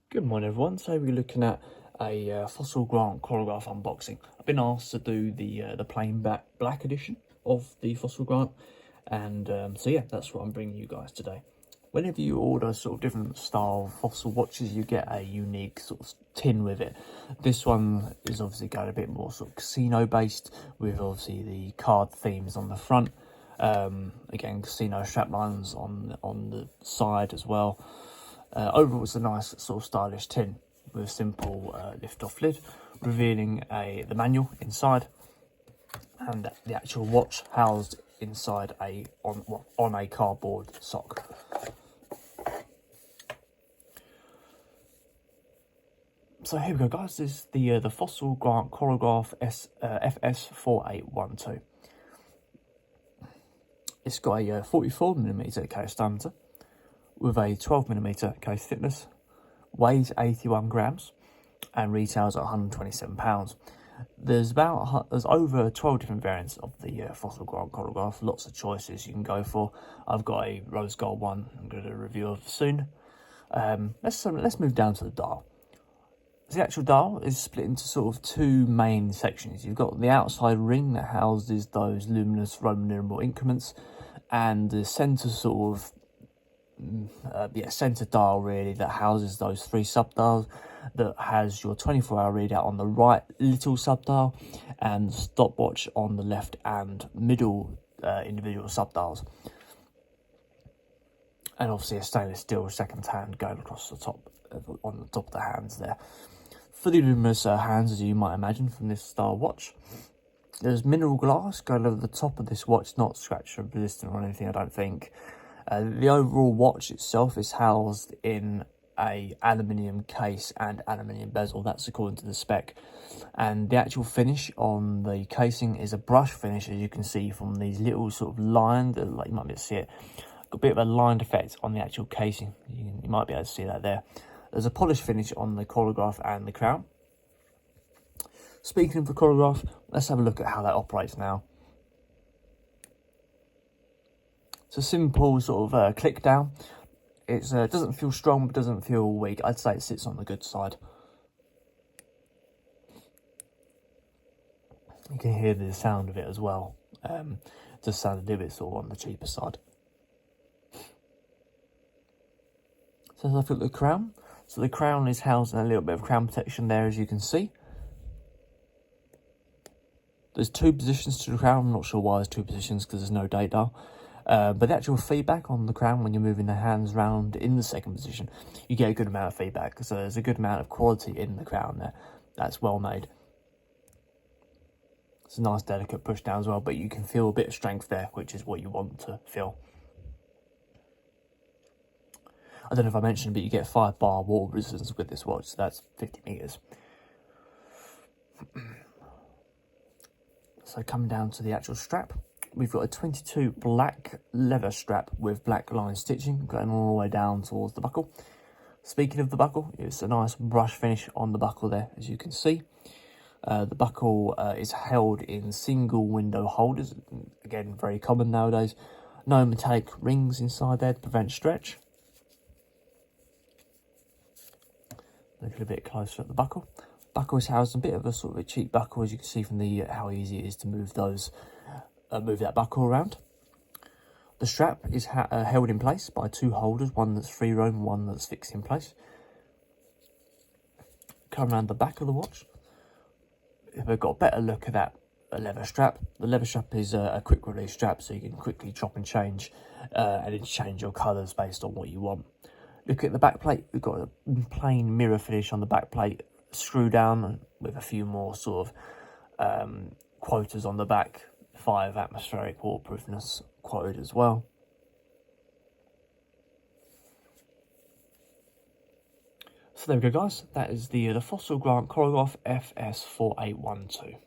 Good morning everyone, so we're looking at a Fossil Grant Chronograph unboxing. I've been asked to do the plain black edition of the Fossil Grant, and so yeah, that's what I'm bringing you guys today. Whenever you order sort of different style Fossil watches, you get a unique sort of tin with it. This one is obviously going a bit more sort of casino based, with obviously the card themes on the front. Again, casino straplines on the side as well. Overall, it's a nice sort of stylish tin with a simple lift-off lid, revealing the manual inside and the actual watch housed inside on a cardboard sock. So here we go, guys. This is the Fossil Grant Chronograph FS4812. It's got a 44mm case diameter with a 12mm case thickness, weighs 81 grams and retails at £127. There's over 12 different variants of the Fossil Grant Chronograph, lots of choices you can go for. I've got a rose gold one I'm going to review of soon. Let's move down to the dial. The actual dial is split into sort of two main sections. You've got the outside ring that houses those luminous Roman numeral increments, and the centre sort of centre dial really that houses those three sub-dials, that has your 24-hour readout on the right little sub-dial and stopwatch on the left and middle individual sub-dials, and obviously a stainless steel second hand going across the top on the top of the hands there. Fully luminous hands, as you might imagine from this style watch. There's mineral glass going over the top of this watch, not scratch resistant or anything, I don't think. The overall watch itself is housed in a aluminium case and aluminium bezel. That's according to the spec. And the actual finish on the casing is a brush finish, as you can see from these little sort of lines. Like you might be able to see it. Got a bit of a lined effect on the actual casing. You might be able to see that there. There's a polish finish on the chronograph and the crown. Speaking of the chronograph, let's have a look at how that operates now. It's a simple sort of click down. It doesn't feel strong, but doesn't feel weak. I'd say it sits on the good side. You can hear the sound of it as well. It does sound a little bit sort of on the cheaper side. So let's look at the crown. So the crown is housed in a little bit of crown protection there, as you can see. There's two positions to the crown. I'm not sure why there's two positions, because there's no date dial. But the actual feedback on the crown when you're moving the hands round in the second position, you get a good amount of feedback. So there's a good amount of quality in the crown there. That's well made. It's a nice delicate push down as well, but you can feel a bit of strength there, which is what you want to feel. I don't know if I mentioned, but you get 5 bar water resistance with this watch, so that's 50 meters. So coming down to the actual strap, we've got a 22 black leather strap with black line stitching going all the way down towards the buckle. Speaking of the buckle, it's a nice brush finish on the buckle there, as you can see. The buckle is held in single window holders, again very common nowadays. No metallic rings inside there to prevent stretch. Look a bit closer at the buckle. Buckle is housed in a bit of a sort of a cheap buckle, as you can see from the how easy it is to move that buckle around. The strap is held in place by 2 holders, one that's free roam, one that's fixed in place. Come around the back of the watch. We've got a better look at that leather strap. The leather strap is a quick release strap, so you can quickly chop and change and interchange your colours based on what you want. Look at the back plate. We've got a plain mirror finish on the back plate, screw down with a few more sort of quotas on the back. 5 atmospheric waterproofness quoted as well. So there we go, guys. That is the Fossil Grant Chronograph FS4812.